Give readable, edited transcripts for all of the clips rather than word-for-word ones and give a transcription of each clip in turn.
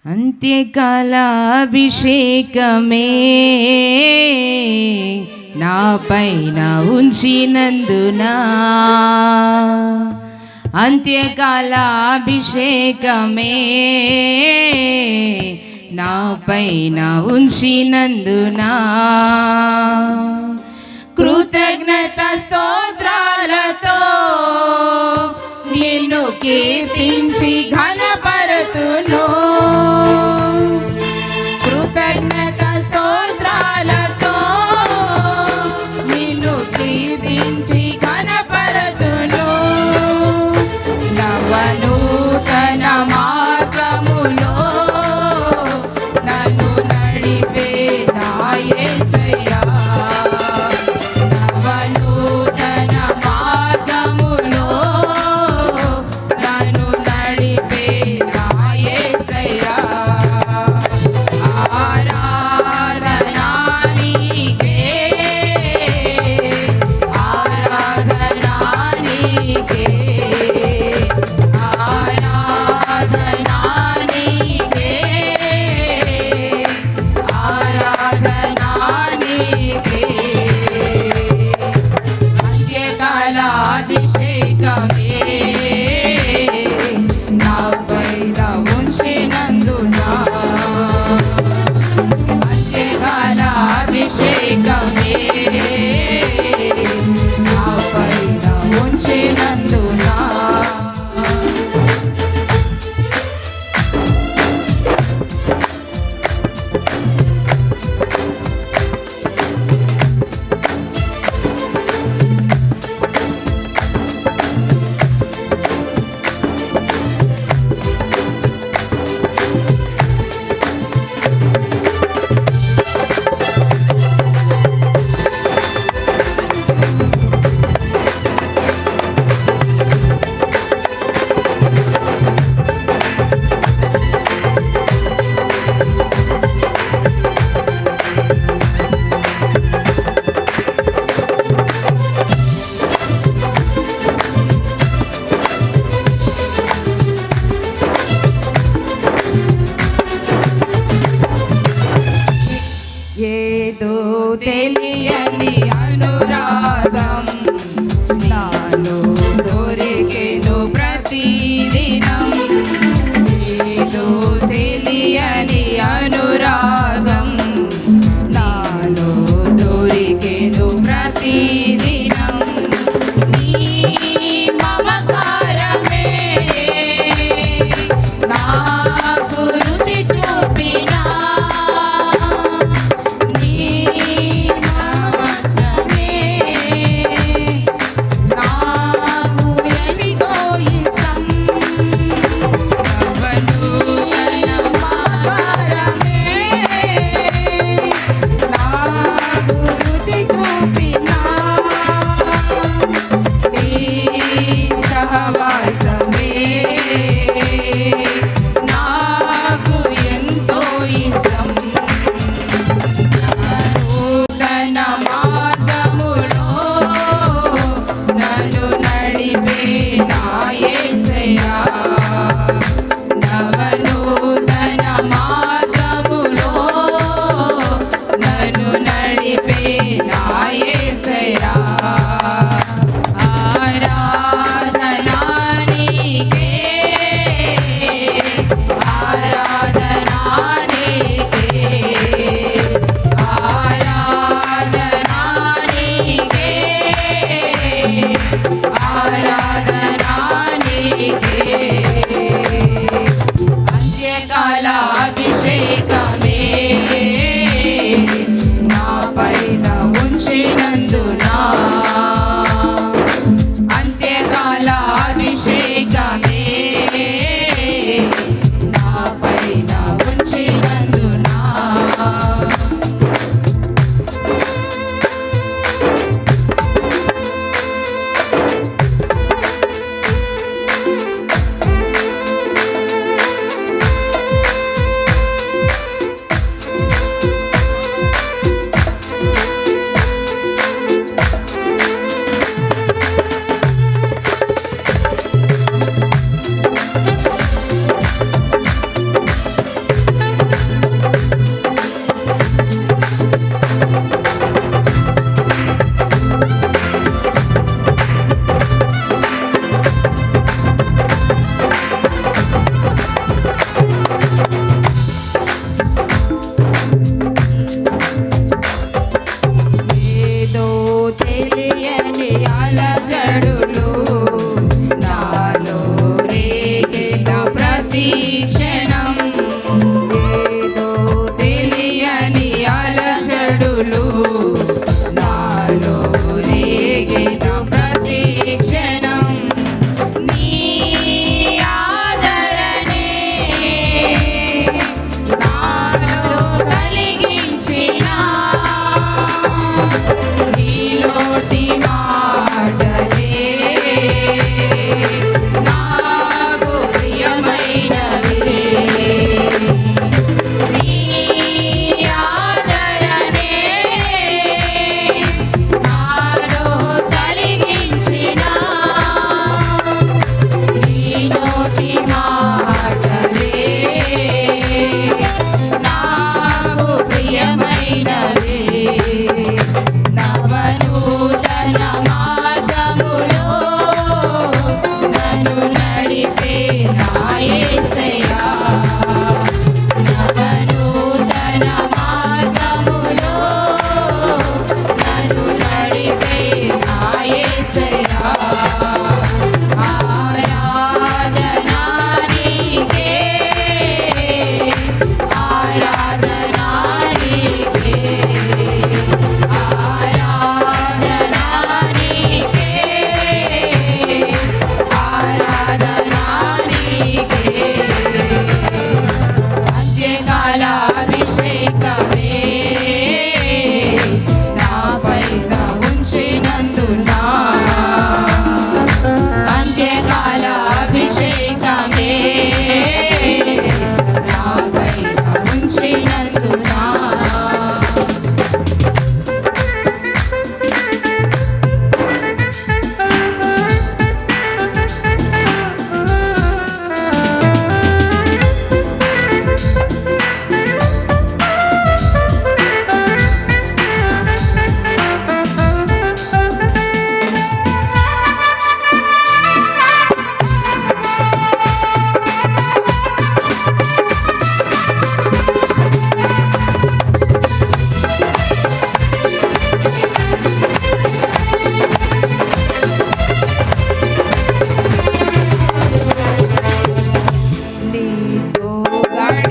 అంత్యకాలాభిషేకమే నా పైన ఉంచినందునా, అంత్యకాలాభిషేకమే నా పైన ఉంచినందునా, కృతజ్ఞత స్తోత్రాలతో నిన్ను కీర్తించి ఘనపరతును. కృతజ్ఞత స్తోత్రాలతో నిన్ను కీర్తించి ఘనపరతును. నవనూతన మార్గములో నన్ను నడిపే నా యేసయ్యా, నవనూతన మార్గములో నన్ను నడిపే నా యేసయ్యా. ఆరాధనా నీకే, ఆరాధనా నీకే, ఆరాధనా నీకే, ఆరాధనా నీకే. అంత్యకాలాభిషేకమే నా పైన ఉంచినందునా, అంత్యకాలాభిషేకమే నా పైన ఉంచినందునా. ఏదో తెలియని అనురాగం నాలో దొరికెను ప్రతిదినం, ఏదో తెలియని అనురాగం నాలో దొరికెను ప్రతిదినం. నీ మమకారమే నాకు రుచి చూపినా,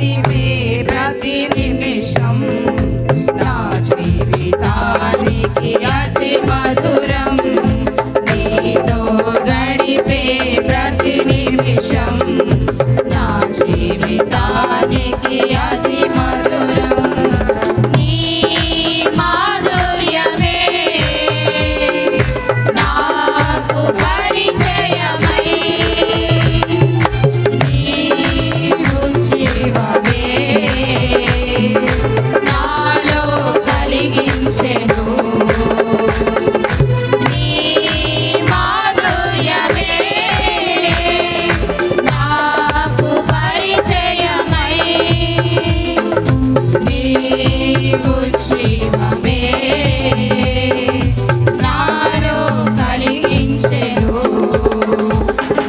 గడిపే ప్రతి నిమిషం నా జీవితానికి అతి మధురం. నీతో గడిపే ప్రతి నిమిషం నా జీవితానికి అతి మధురం. నీ మాధుర్యమే నాకు పరిచయమై నీ జీవమే నాలో కలిగించెను. నీ మాధుర్యమే నాకు పరిచయమై నీవు జీవమే నాలో కలిగించెను.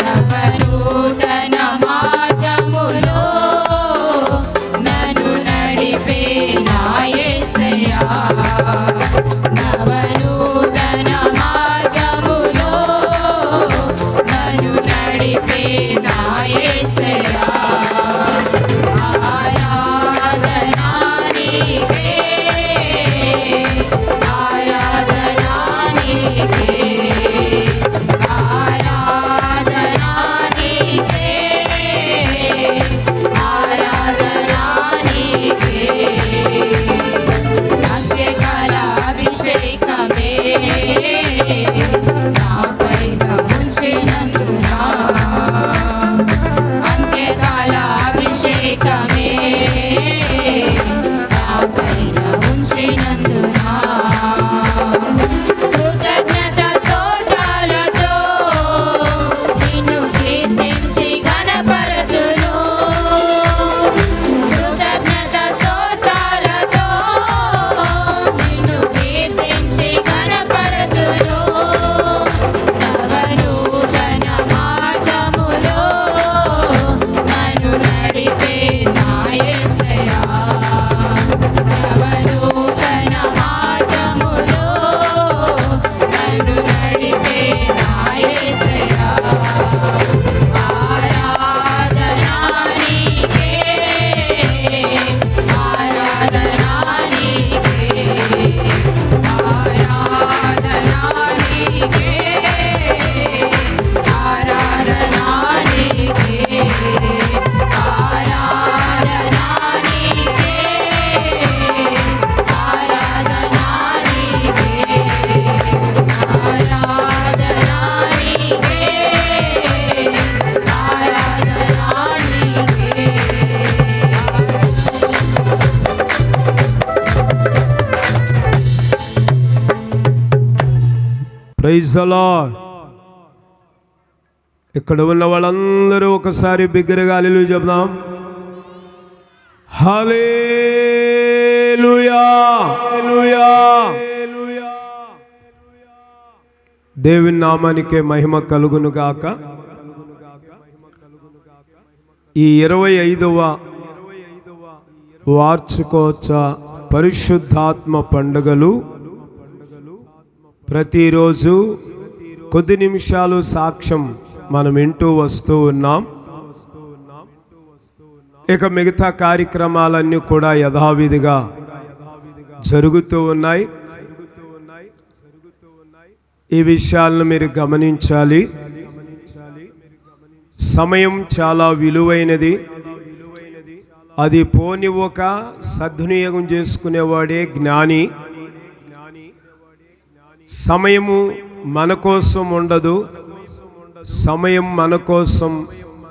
నవనూతన మార్గములో నన్ను నడిపే నా యేసయ్యా. నవనూతన మార్గములో నన్ను నడిపే నా యేసయ్యా. ఆరాధనా నీకే, ఆరాధనా నీకే, ఆరాధనా నీకే, ఆరాధనా నీకే. అంత్యకాల అభిషేకమే నాపైన ఉంచినందున, అంత్యకాల అభిషేకమే నాపైన ఉంచినందున, కృతజ్ఞత స్తోత్రాలతో నిన్ను కీర్తించి ఘనపరచును. కృతజ్ఞత స్తోత్రాలతో నిన్ను కీర్తించి ఘనపరచును. నవనూతన మార్గములో నన్ను నడిపే నా యేసయ్యా. నవనూతన మార్గములో నన్ను నడిపే నా యేసయ్యా. ఆరాధనా నీకే, ఆరాధనా నీకే, ఆరాధనా నీకే, ఆరాధనా నీకే, ఆరాధనా నీకే, ఆరాధనా నీకే, ఆరాధనా నీకే, ఆరాధనా నీకే. Praise the Lord. ఇక్కడ ఉన్న వాళ్ళందరూ ఒకసారి బిగ్గరగా హల్లెలూయా చెప్దాం. హల్లెలూయా, హల్లెలూయా. దేవుని నామానికే మహిమ కలుగును గాక. ఈ 25వ వార్షికోత్సవ పరిశుద్ధాత్మ పండుగలు ప్రతిరోజు కొద్ది నిమిషాలు సాక్ష్యం మనం వింటూ వస్తూ ఉన్నాం. ఇక మిగతా కార్యక్రమాలన్నీ కూడా యథావిధిగా జరుగుతూ ఉన్నాయి. ఈ విషయాలను మీరు గమనించాలి. సమయం చాలా విలువైనది. అది పోనివ్వక సద్వినియోగం చేసుకునేవాడే జ్ఞాని. సమయము మన కోసం ఉండదు. సమయం మన కోసం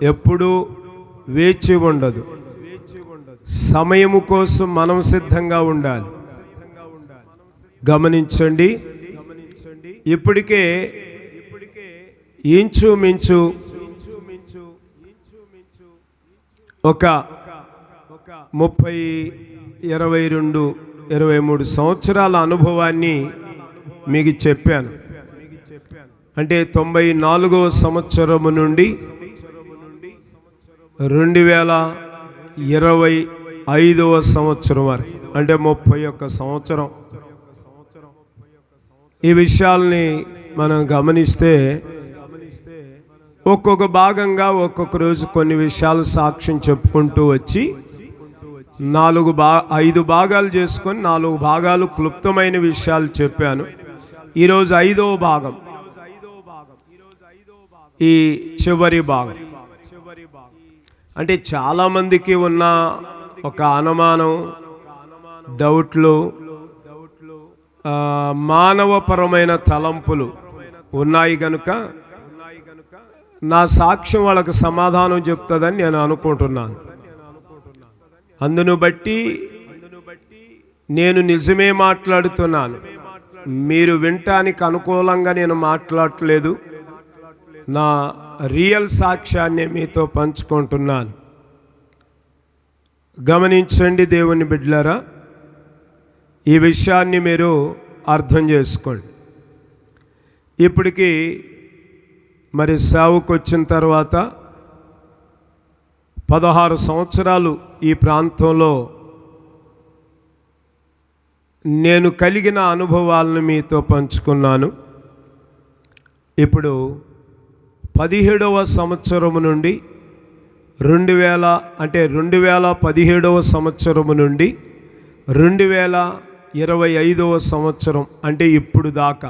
ఎప్పుడూ వేచి ఉండదు. సమయము కోసం మనం సిద్ధంగా ఉండాలి. గమనించండి, ఇప్పటికే ఇంచుమించు ఒక 30, 22, 23 సంవత్సరాల అనుభవాన్ని మీకు చెప్పాను. అంటే 94వ సంవత్సరము నుండి 2025వ సంవత్సరం వరకు, అంటే 31 సంవత్సరం. ఈ విషయాల్ని మనం గమనిస్తే ఒక్కొక్క భాగంగా ఒక్కొక్క రోజు కొన్ని విషయాలు సాక్ష్యం చెప్పుకుంటూ వచ్చి ఐదు భాగాలు చేసుకొని 4 భాగాలు క్లుప్తమైన విషయాలు చెప్పాను. ఈరోజు 5వ భాగం, ఈ చివరి భాగం. అంటే చాలామందికి ఉన్న ఒక అనుమానం, డౌట్లు, మానవపరమైన తలంపులు ఉన్నాయి కనుక నా సాక్ష్యం వాళ్ళకు సమాధానం చెప్తుందని నేను అనుకుంటున్నాను. అందును బట్టి నేను నిజమే మాట్లాడుతున్నాను. మీరు వినటానికి అనుకూలంగా నేను మాట్లాడట్లేదు. నా రియల్ సాక్ష్యాన్ని మీతో పంచుకుంటున్నాను. గమనించండి దేవుని బిడ్డలారా, ఈ విషయాన్ని మీరు అర్థం చేసుకోండి. ఇప్పటికీ మరి సేవకు వచ్చిన తర్వాత 16 సంవత్సరాలు ఈ ప్రాంతంలో నేను కలిగిన అనుభవాలను మీతో పంచుకున్నాను. ఇప్పుడు 17వ సంవత్సరము నుండి 2017వ సంవత్సరము నుండి 2025వ సంవత్సరం అంటే ఇప్పుడు దాకా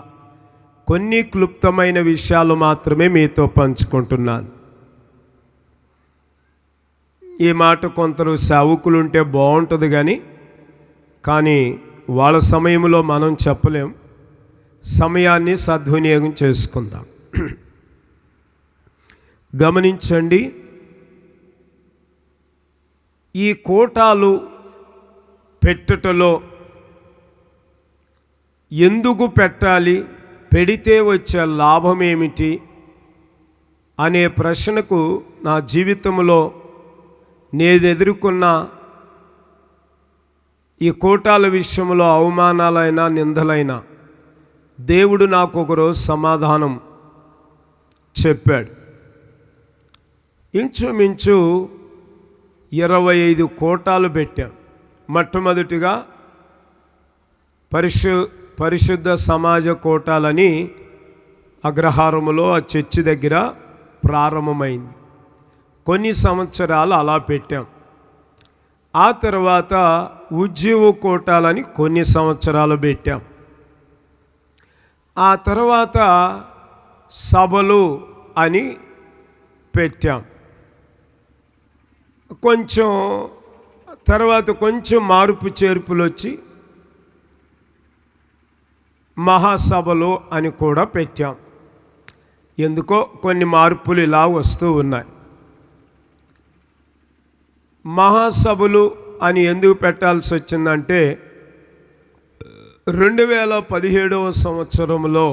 కొన్ని క్లుప్తమైన విషయాలు మాత్రమే మీతో పంచుకుంటున్నాను. ఈ మాట కొందరు సేవకులు ఉంటే బాగుంటుంది కానీ వాళ్ళ సమయంలో మనం చెప్పలేం. సమయాన్ని సద్వినియోగం చేసుకుందాం. గమనించండి, ఈ కోటాలు పెట్టుటలో ఎందుకు పెట్టాలి, పెడితే వచ్చే లాభం ఏమిటి అనే ప్రశ్నకు నా జీవితంలో నేను ఎదుర్కొన్న ఈ కోటాల విషయంలో అవమానాలైనా నిందలైనా దేవుడు నాకు ఒకరోజు సమాధానం చెప్పాడు. ఇంచుమించు 25 కోటాలు పెట్టాం. మొట్టమొదటిగా పరిశుద్ధ సమాజ కోటాలని అగ్రహారములో ఆ చర్చి దగ్గర ప్రారంభమైంది. కొన్ని సంవత్సరాలు అలా పెట్టాం. ఆ తర్వాత ఉద్యోగ కోటాలని కొన్ని సంవత్సరాలు పెట్టాం. ఆ తర్వాత సభలు అని పెట్టాం. కొంచెం మార్పు చేర్పులు వచ్చి మహాసభలు అని కూడా పెట్టాం. ఎందుకో కొన్ని మార్పులు ఇలా వస్తూ ఉన్నాయి. మహాసభలు అని ఎందుకు పెట్టాల్సి వచ్చిందంటే 2017వ సంవత్సరంలో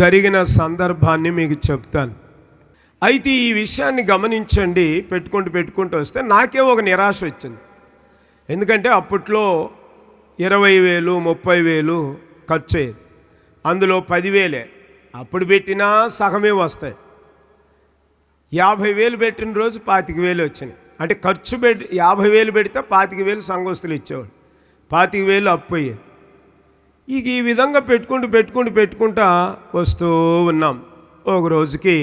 జరిగిన సందర్భాన్ని మీకు చెప్తాను. అయితే ఈ విషయాన్ని గమనించండి. పెట్టుకుంటూ వస్తే నాకే ఒక నిరాశ వచ్చింది. ఎందుకంటే అప్పట్లో 20,000 30,000 ఖర్చు అయ్యేది. అందులో 10,000 అప్పుడు పెట్టినా సగమే వస్తాయి. 50,000 పెట్టిన రోజు 25,000 వచ్చినాయి. అంటే ఖర్చు 50,000 పెడితే 25,000 సంఘస్థులు ఇచ్చేవాడు, 25,000 అప్పు అయ్యేది. ఇక ఈ విధంగా పెట్టుకుంటా వస్తూ ఉన్నాం. ఒక రోజుకి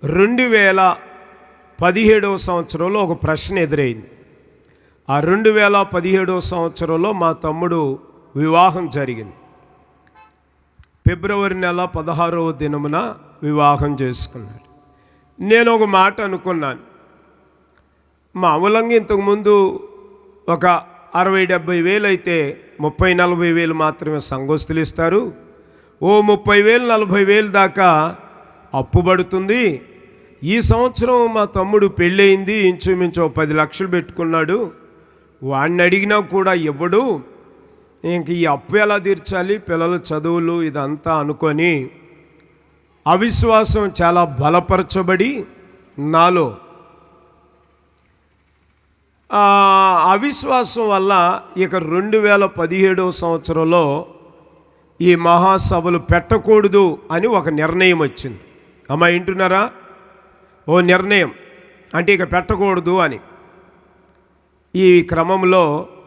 2017వ సంవత్సరంలో ఒక ప్రశ్న ఎదురైంది. ఆ 2017వ సంవత్సరంలో మా తమ్ముడు వివాహం జరిగింది. ఫిబ్రవరి నెల 16వ దినమున వివాహం చేసుకున్నాడు. నేను ఒక మాట అనుకున్నాను. మామూలంగా ఇంతకుముందు ఒక 60,000-70,000 అయితే 30,000-40,000 మాత్రమే సంఘస్థులు ఇస్తారు. 30,000-40,000 దాకా అప్పు పడుతుంది. ఈ సంవత్సరం మా తమ్ముడు పెళ్ళయింది, ఇంచుమించు 10 లక్షలు పెట్టుకున్నాడు. వాడిని అడిగినా కూడా ఇవ్వడు. ఇంక ఈ అప్పు ఎలా తీర్చాలి, పిల్లల చదువులు ఇదంతా అనుకొని అవిశ్వాసం చాలా బలపరచబడి నాలో అవిశ్వాసం వల్ల ఇక 2017వ సంవత్సరంలో ఈ మహాసభలు పెట్టకూడదు అని ఒక నిర్ణయం వచ్చింది. అమ్మా వింటున్నారా? ఓ నిర్ణయం అంటే ఇక పెట్టకూడదు అని. ఈ క్రమంలో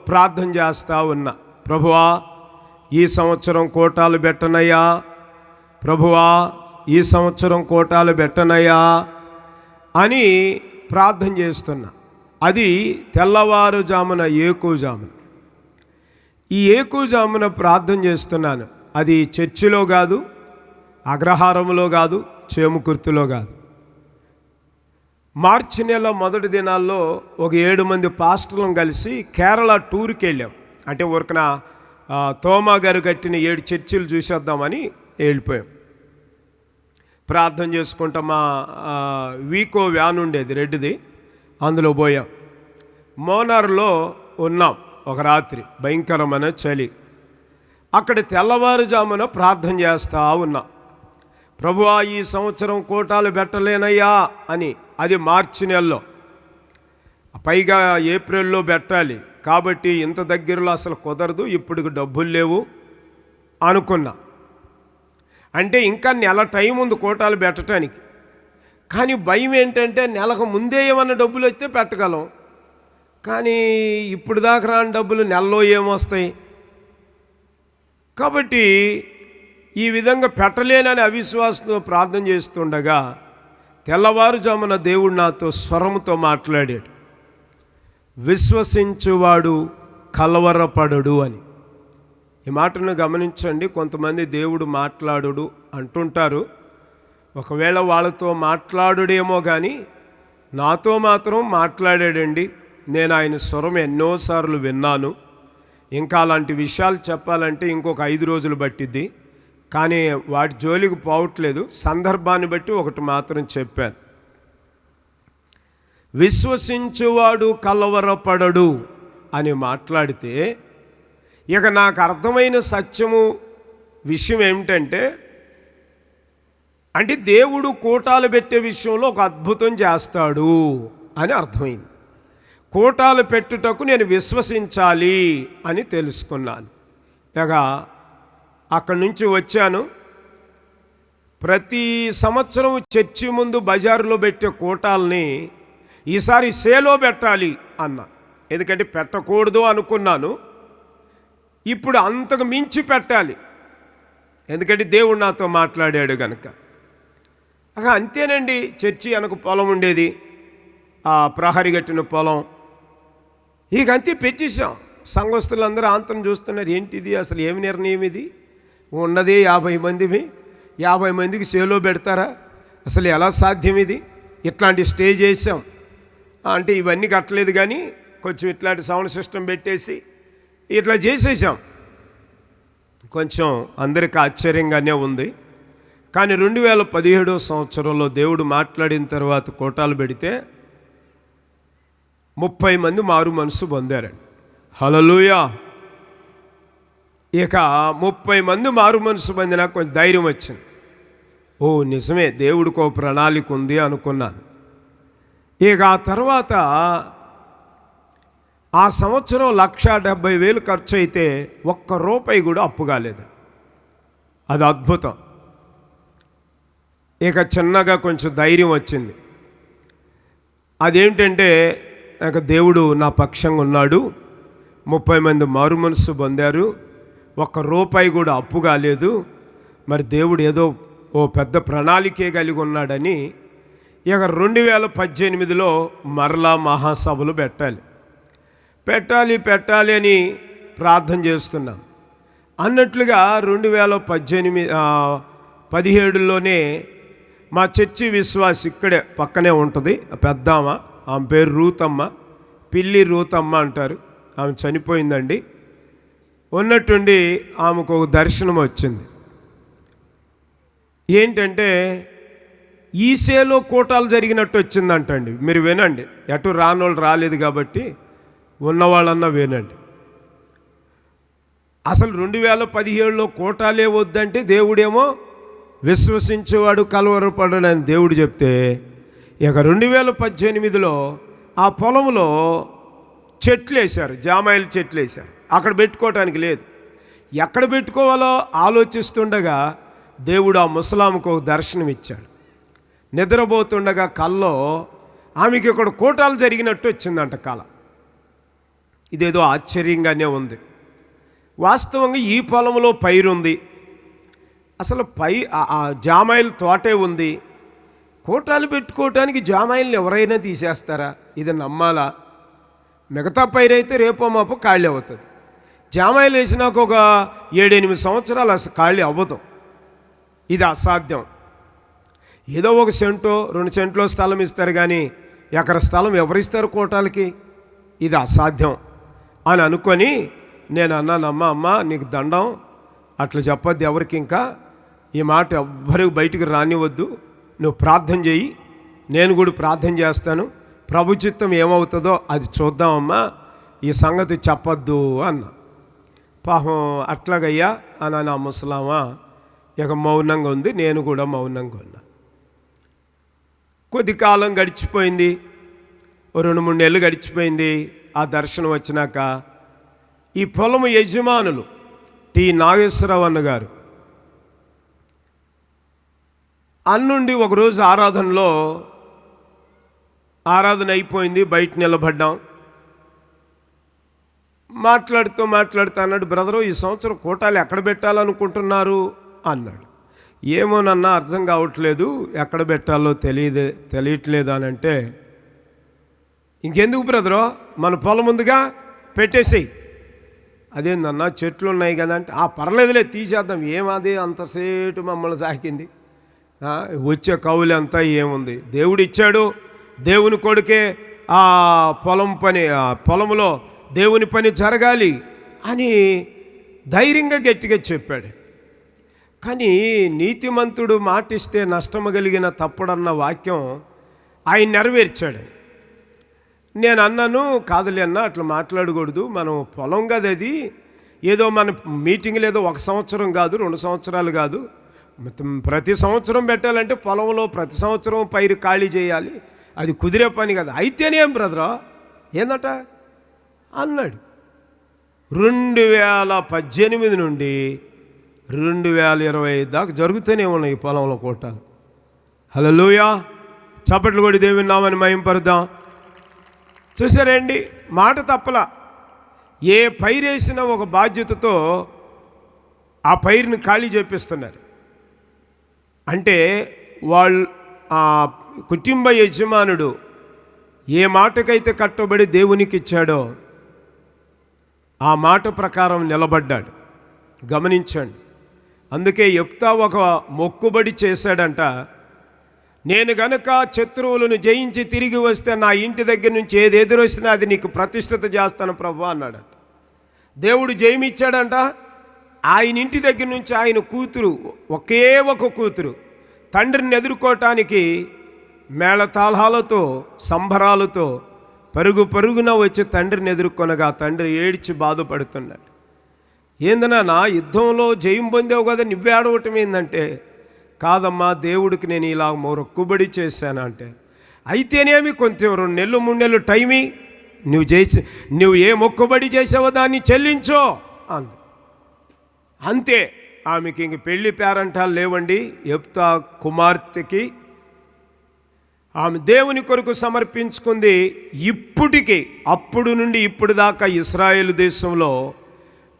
ప్రార్థన చేస్తూ ఉన్నా. ప్రభువా ఈ సంవత్సరం కోటాలు పెట్టనయ్యా, ప్రభువా ఈ సంవత్సరం కోటాలు పెట్టనయ్యా అని ప్రార్థన చేస్తున్నా. అది తెల్లవారుజామున ఏకుజామున. ఈ ఏకుజామున ప్రార్థన చేస్తున్నాను. అది చర్చిలో కాదు, అగ్రహారంలో కాదు, చేముకుర్తిలో కాదు. మార్చి నెల మొదటి దినాల్లో ఒక 7 మంది పాస్టర్లను కలిసి కేరళ టూర్కి వెళ్ళాం. అంటే ఊరికన తోమా గారు కట్టిన 7 చర్చిలు చూసేద్దామని వెళ్ళిపోయాం. ప్రార్థన చేసుకుంటా మా వీకో వ్యాన్ ఉండేది రెడ్డిది, అందులో పోయాం. మోనార్లో ఉన్నాం ఒక రాత్రి, భయంకరమైన చలి. అక్కడ తెల్లవారుజామున ప్రార్థన చేస్తూ ఉన్నాం. ప్రభువా, ఈ సంవత్సరం కోటాలు పెట్టలేనయ్యా అని. అది మార్చి నెలలో, పైగా ఏప్రిల్లో పెట్టాలి కాబట్టి ఇంత దగ్గరలో అసలు కుదరదు, ఇప్పుడు డబ్బులు లేవు అనుకున్నా. అంటే ఇంకా నెల టైం ఉంది కోటాలు పెట్టడానికి. కానీ భయం ఏంటంటే నెలకు ముందే ఏమన్నా డబ్బులు వస్తే పెట్టగలం, కానీ ఇప్పుడు దాకా రాని డబ్బులు నెలలో ఏమొస్తాయి. కాబట్టి ఈ విధంగా పెట్టలేనని అవిశ్వాసంతో ప్రార్థన చేస్తుండగా తెల్లవారుజామున దేవుడు నాతో స్వరముతో మాట్లాడాడు. విశ్వసించువాడు కలవరపడడు అని. ఈ మాటను గమనించండి. కొంతమంది దేవుడు మాట్లాడుడు అంటుంటారు. ఒకవేళ వాళ్ళతో మాట్లాడుడేమో కానీ నాతో మాత్రం మాట్లాడాడండి. నేను ఆయన స్వరం ఎన్నోసార్లు విన్నాను. ఇంకా అలాంటి విషయాలు చెప్పాలంటే ఇంకొక 5 రోజులు పట్టిద్ది, కానీ వాటి జోలికి పోవట్లేదు. సందర్భాన్ని బట్టి ఒకటి మాత్రం చెప్పాను. విశ్వసించువాడు కలవరపడడు అని మాట్లాడితే ఇక నాకు అర్థమైన సత్యము విషయం ఏమిటంటే, అంటే దేవుడు కూటాలు పెట్టే విషయంలో ఒక అద్భుతం చేస్తాడు అని అర్థమైంది. కూటాలు పెట్టుటకు నేను విశ్వసించాలి అని తెలుసుకున్నాను. ఇక అక్కడి నుంచి వచ్చాను. ప్రతి సంవత్సరం చర్చి ముందు బజారులో పెట్టే కూటాలని ఈసారి సేలో పెట్టాలి అన్నా. ఎందుకంటే పెట్టకూడదు అనుకున్నాను, ఇప్పుడు అంతకు మించి పెట్టాలి. ఎందుకంటే దేవుడు నాతో మాట్లాడాడు కనుక. అంతేనండి. చర్చి వెనక పొలం ఉండేది, ఆ ప్రహరీ కట్టిన పొలం. ఇక అంతే పెట్టేశాం. సంఘస్థులందరూ ఆంతరం చూస్తున్నారు, ఏంటిది అసలు ఏమి నిర్ణయం ఇది, ఉన్నదే 50 మందివి, 50 మందికి సేలో పెడతారా, అసలు ఎలా సాధ్యం ఇది. ఇట్లాంటి స్టేజ్ వేసాం. అంటే ఇవన్నీ కట్టలేదు కానీ కొంచెం ఇట్లాంటి సౌండ్ సిస్టమ్ పెట్టేసి ఇట్లా చేసేసాం. కొంచెం అందరికి ఆశ్చర్యంగానే ఉంది. కానీ 2017 సంవత్సరంలో దేవుడు మాట్లాడిన తర్వాత కోటాలు పెడితే 30 మంది మారు మనసు పొందారండి. హల్లెలూయా. ఇక 30 మంది మారు మనసు పొందినా కొంచెం ధైర్యం వచ్చింది. ఓ నిజమే, దేవుడికి ఒక ప్రణాళిక ఉంది అనుకున్నాను. ఇక ఆ తర్వాత ఆ సంవత్సరం 1,70,000 ఖర్చు అయితే ₹1 కూడా అప్పు కాలేదు. అది అద్భుతం. ఇక చిన్నగా కొంచెం ధైర్యం వచ్చింది. అదేంటంటే ఇక దేవుడు నా పక్షంగా ఉన్నాడు, 30 మంది మారు మనసు పొందారు, ₹1 కూడా అప్పు కాలేదు, మరి దేవుడు ఏదో ఓ పెద్ద ప్రణాళికే కలిగి ఉన్నాడని ఇక 2018లో మరలా మహాసభలు పెట్టాలి అని ప్రార్థన చేస్తున్నాం. అన్నట్లుగా 2017లోనే మా చర్చి విశ్వాసి ఇక్కడే పక్కనే ఉంటుంది, పెద్దామ, ఆమె పేరు రూతమ్మ, పిల్లి రూతమ్మ అంటారు. ఆమె చనిపోయిందండి. ఉన్నట్టుండి ఆమెకు ఒక దర్శనం వచ్చింది. ఏంటంటే ఈసేలో కూటాలు జరిగినట్టు వచ్చిందంటండి. మీరు వినండి, ఎటు రానోళ్ళు రాలేదు కాబట్టి ఉన్నవాళ్ళన్నా వినండి. అసలు 2017లో కూటాలే వద్దంటే దేవుడేమో విశ్వసించేవాడు కలవరపడని దేవుడు చెప్తే, ఇక 2018లో ఆ పొలంలో చెట్లు వేశారు, జామాయిల చెట్లు వేశారు. అక్కడ పెట్టుకోవటానికి లేదు. ఎక్కడ పెట్టుకోవాలో ఆలోచిస్తుండగా దేవుడు ఆ ముసలాముకు ఒక దర్శనం ఇచ్చాడు. నిద్రపోతుండగా కల్లో ఆమెకి ఇక్కడ కూటాలు జరిగినట్టు వచ్చిందంట కల. ఇదేదో ఆశ్చర్యంగానే ఉంది. వాస్తవంగా ఈ పొలంలో పైరుంది, అసలు జామాయిల తోటే ఉంది. కూటాలు పెట్టుకోవటానికి జామాయిల్ని ఎవరైనా తీసేస్తారా? ఇది నమ్మాలా? మిగతా పైరు అయితే రేపో మాపో ఖాళీ అవుతుంది. జామాయిలు వేసినాక ఒక 7-8 సంవత్సరాలు అసలు ఖాళీ అవ్వదు. ఇది అసాధ్యం. ఏదో 1 సెంటో 2 సెంట్లో స్థలం ఇస్తారు, కానీ ఎకర స్థలం ఎవరిస్తారు కోటాలకి? ఇది అసాధ్యం అని అనుకొని నేను అన్నానమ్మా, అమ్మ నీకు దండం, అట్లా చెప్పొద్దు ఎవరికి, ఇంకా ఈ మాట ఎవ్వరికి బయటికి రానివద్దు, నువ్వు ప్రార్థన చేయి, నేను కూడా ప్రార్థన చేస్తాను, ప్రభు చిత్తం ఏమవుతుందో అది చూద్దామమ్మా, ఈ సంగతి చెప్పొద్దు అన్న. పాపం అట్లాగయ్యా అని ఆ ముసలామా ఇక మౌనంగా ఉంది. నేను కూడా మౌనంగా ఉన్నా. కొద్ది కాలం గడిచిపోయింది, 2-3 నెలలు గడిచిపోయింది. ఆ దర్శనం వచ్చినాక ఈ పొలము యజమానులు టి నాగేశ్వరరావు అన్నగారు అన్నుండి ఒకరోజు ఆరాధన అయిపోయింది, బయట నిలబడ్డాం. మాట్లాడుతూ అన్నాడు, బ్రదరు ఈ సంవత్సరం కోటాలు ఎక్కడ పెట్టాలనుకుంటున్నారు అన్నాడు. ఏమోనన్నా అర్థం కావట్లేదు, ఎక్కడ పెట్టాలో తెలియట్లేదు అని అంటే, ఇంకెందుకు బ్రదరు మన పొలం ముందుగా పెట్టేసేయి. అదేందన్నా చెట్లు ఉన్నాయి కదా అంటే, పర్లేదులే తీసేద్దాం, ఏమది అంతసేటు మమ్మల్ని సాకింది, వచ్చే కౌలు అంతా ఏముంది, దేవుడు ఇచ్చాడు, దేవుని కొడుకే ఆ పొలంలో దేవుని పని జరగాలి అని ధైర్యంగా గట్టిగా చెప్పాడు. కానీ నీతిమంతుడు మాటిస్తే నష్టము కలిగిన తప్పుడన్న వాక్యం ఆయన నెరవేర్చాడు. నేను అన్నాను, కాదులే అన్న అట్లా మాట్లాడకూడదు, మనం పొలం కదా అది, ఏదో మన మీటింగ్లు ఏదో 1 సంవత్సరం కాదు 2 సంవత్సరాలు కాదు, ప్రతి సంవత్సరం పెట్టాలంటే పొలంలో ప్రతి సంవత్సరం పైరు ఖాళీ చేయాలి, అది కుదిరే పని కదా. అయితేనేం బ్రదరా ఏందట అన్నాడు. 2018 నుండి 2025 దాకా జరుగుతూనే ఉన్నాయి ఈ పొలంలో కోటాలు. హల్లెలూయా, చప్పట్లు కొడి దేవుని నామని మహింపరుద్దాం. చూసారండి, మాట తప్పలా. ఏ పైరేసిన ఒక బాధ్యతతో ఆ పైరుని ఖాళీ చేపిస్తున్నారు. అంటే వాళ్ళు ఆ కుటుంబ యజమానుడు ఏ మాటకైతే కట్టుబడి దేవునికి ఇచ్చాడో ఆ మాట ప్రకారం నిలబడ్డాడు. గమనించండి. అందుకే యెఫ్తా ఒక మొక్కుబడి చేశాడంట, నేను గనక శత్రువులను జయించి తిరిగి వస్తే నా ఇంటి దగ్గర నుంచి ఏది ఎదురొచ్చినా అది నీకు ప్రతిష్ఠిత చేస్తాను ప్రభు అన్నాడంట. దేవుడు జయమిచ్చాడంట. ఆయన ఇంటి దగ్గర నుంచి ఆయన కూతురు, ఒకే ఒక కూతురు, తండ్రిని ఎదుర్కోవటానికి మేళతాళాలతో సంబరాలతో పరుగున వచ్చి తండ్రిని ఎదుర్కొనగా తండ్రి ఏడ్చి బాధపడుతున్నాడు. ఏందన్నా యుద్ధంలో జయం పొందావు కదా, నువ్వే ఆడవటం ఏందంటే, కాదమ్మా దేవుడికి నేను ఇలా మొక్కుబడి చేశాను అంటే, అయితేనేమి కొంచెం 2 నెలలు 3 నెలలు టైమి, నువ్వు ఏ మొక్కుబడి చేసావో దాన్ని చెల్లించో అంది. అంతే, ఆమెకి ఇంక పెళ్లి పేరంటాలు లేవండి. యెఫ్తా కుమార్తెకి ఆమె దేవుని కొరకు సమర్పించుకుంది. ఇప్పటికి అప్పుడు నుండి ఇప్పుడు దాకా ఇశ్రాయేలు దేశంలో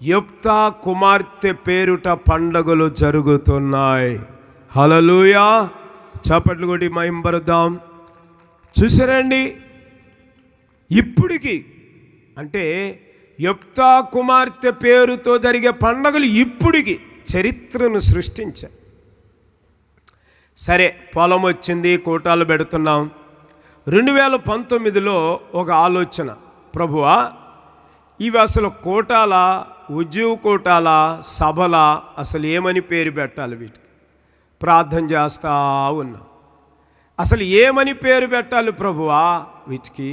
యెఫ్తా కుమార్తె పేరుట పండగలు జరుగుతున్నాయి. హల్లెలూయా, చప్పట్లు కొట్టి మహింపరుద్దాం. చూసారండి, ఇప్పటికి అంటే యెఫ్తా కుమార్తె పేరుతో జరిగే పండగలు ఇప్పటికి చరిత్రను సృష్టించాయి. సరే, పొలం వచ్చింది, కోటాలు పెడుతున్నాం. 2019లో ఒక ఆలోచన, ప్రభువా ఇవి అసలు కోటాల, ఉద్యోగ కోటాల, సభల, అసలు ఏమని పేరు పెట్టాలి వీటికి? ప్రార్థన చేస్తా ఉన్నాం. అసలు ఏమని పేరు పెట్టాలి ప్రభువా వీటికి?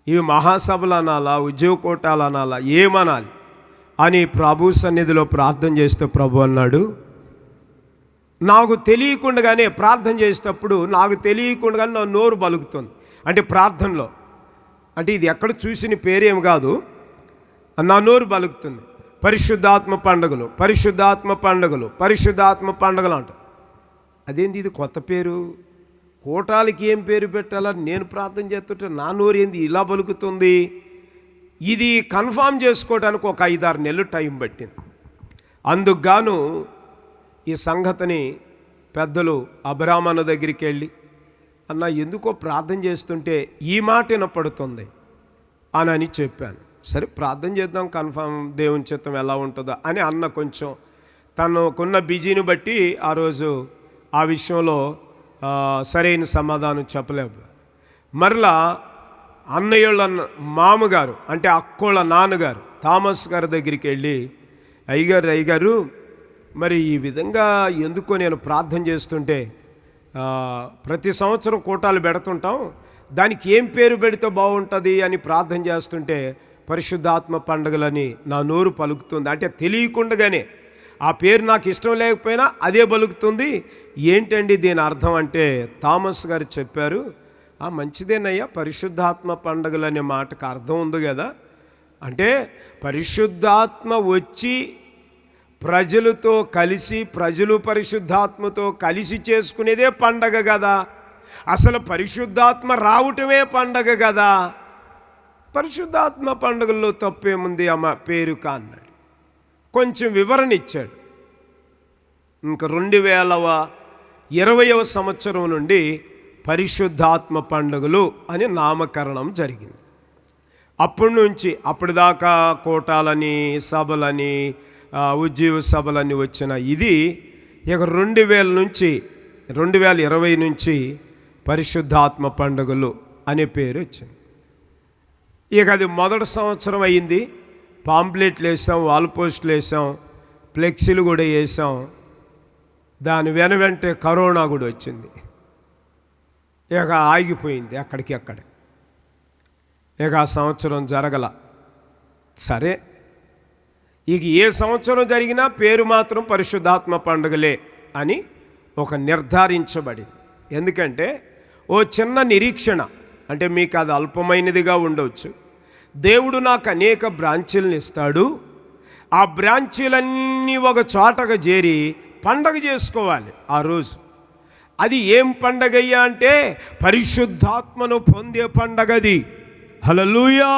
ఇవి మహాసభలు అనాలా, ఉద్యోగ కోటాలు అనాలా, ఏమనాలి అని ప్రభు సన్నిధిలో ప్రార్థన చేస్తే ప్రభు అన్నాడు, నాకు తెలియకుండానే ప్రార్థన చేసేటప్పుడు నాకు తెలియకుండానే నా నోరు బలుకుతుంది. అంటే ప్రార్థనలో, అంటే ఇది ఎక్కడ చూసిన పేరేం కాదు, నా నోరు బలుకుతుంది. పరిశుద్ధాత్మ పండుగలు, పరిశుద్ధాత్మ పండుగలు, పరిశుద్ధాత్మ పండుగలు అంట. అదేంటి ఇది కొత్త పేరు? కోటాలకి ఏం పేరు పెట్టాలా? నేను ప్రార్థన చేస్తుంటే నా నోరు ఏంది ఇలా బలుకుతుంది? ఇది కన్ఫామ్ చేసుకోవడానికి ఒక 5-6 నెలలు టైం పట్టింది. అందుకు గాను ఈ సంగతిని పెద్దలు అబ్రాహ్మణ దగ్గరికి వెళ్ళి, అన్న ఎందుకో ప్రార్థన చేస్తుంటే ఈ మాట వినపడుతుంది, అని చెప్పాను. సరే ప్రార్థన చేద్దాం, కన్ఫర్మ్ దేవుని చిత్తం ఎలా ఉంటుందో అని అన్న కొంచెం తనకున్న బిజీని బట్టి ఆ రోజు ఆ విషయంలో సరైన సమాధానం చెప్పలేవు. మరలా అన్నయ్యోళ్ళ మామగారు అంటే అక్కోళ్ళ నాన్నగారు థామస్ గారి దగ్గరికి వెళ్ళి, అయ్యగారు మరి ఈ విధంగా ఎందుకో నేను ప్రార్థన చేస్తుంటే ప్రతి సంవత్సరం కూటాలు పెడుతుంటాం, దానికి ఏం పేరు పెడితే బాగుంటుంది అని ప్రార్థన చేస్తుంటే పరిశుద్ధాత్మ పండుగలని నా నోరు పలుకుతుంది. అంటే తెలియకుండానే ఆ పేరు నాకు ఇష్టం లేకపోయినా అదే పలుకుతుంది. ఏంటండి దీని అర్థం అంటే థామస్ గారు చెప్పారు, మంచిదేనయ్యా, పరిశుద్ధాత్మ పండుగలు అనే మాటకు అర్థం ఉంది కదా. అంటే పరిశుద్ధాత్మ వచ్చి ప్రజలతో కలిసి ప్రజలు పరిశుద్ధాత్మతో కలిసి చేసుకునేదే పండగ కదా. అసలు పరిశుద్ధాత్మ రావటమే పండగ కదా. పరిశుద్ధాత్మ పండుగల్లో తప్పేముంది అమ్మ పేరుక అన్నాడు. కొంచెం వివరణ ఇచ్చాడు. ఇంకా 2020వ సంవత్సరం నుండి పరిశుద్ధాత్మ పండుగలు అని నామకరణం జరిగింది. అప్పటి నుంచి అప్పటిదాకా కోటాలని సభలని ఉద్యోగ సభలని వచ్చిన ఇది ఇక 2020 నుంచి పరిశుద్ధాత్మ పండుగలు అనే పేరు వచ్చింది. ఇక అది మొదటి సంవత్సరం అయ్యింది. పాంప్లెట్లు వేసాం, వాల్ పోస్టులు వేసాం, ఫ్లెక్సీలు కూడా వేసాం. దాని వెంటే కరోనా కూడా వచ్చింది. ఇక ఆగిపోయింది అక్కడికి. ఇక ఆ సంవత్సరం జరగల. సరే, ఇక ఏ సంవత్సరం జరిగినా పేరు మాత్రం పరిశుద్ధాత్మ పండుగలే అని ఒక నిర్ధారించబడింది. ఎందుకంటే ఓ చిన్న నిరీక్షణ, అంటే మీకు అది అల్పమైనదిగా ఉండవచ్చు. దేవుడు నాకు అనేక బ్రాంచీలను ఇస్తాడు. ఆ బ్రాంచీలన్నీ ఒక చోటగా చేరి పండగ చేసుకోవాలి ఆ రోజు. అది ఏం పండగయ్యా అంటే పరిశుద్ధాత్మను పొందే పండగది. హల్లెలూయా!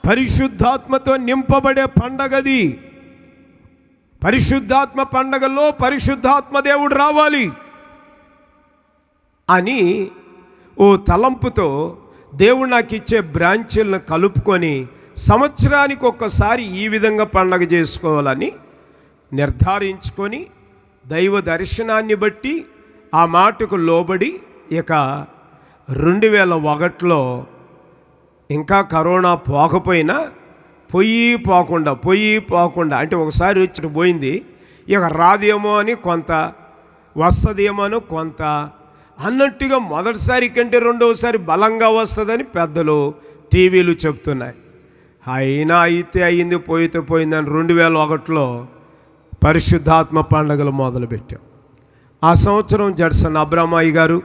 పరిశుద్ధాత్మతో నింపబడే పండగది. పరిశుద్ధాత్మ పండగలో పరిశుద్ధాత్మ దేవుడు రావాలి అని ఓ తలంపుతో దేవుడు నాకు ఇచ్చే బ్రాంచీలను కలుపుకొని సంవత్సరానికి ఒక్కసారి ఈ విధంగా పండగ చేసుకోవాలని నిర్ధారించుకొని దైవ దర్శనాన్ని బట్టి ఆ మాటకు లోబడి ఇక 2001లో ఇంకా కరోనా పోకపోయినా పోకుండా అంటే ఒకసారి వచ్చి పోయింది, ఇక రాదేమో అని కొంత, వస్తుందేమో అని కొంత అన్నట్టుగా మొదటిసారి కంటే రెండవసారి బలంగా వస్తుందని పెద్దలు టీవీలు చెప్తున్నాయి. అయినా అయితే అయింది, పోయితే పోయిందని 2001లో పరిశుద్ధాత్మ పండుగలు మొదలుపెట్టాం. ఆ సంవత్సరం జడ్సన్ అబ్రామాయి గారు,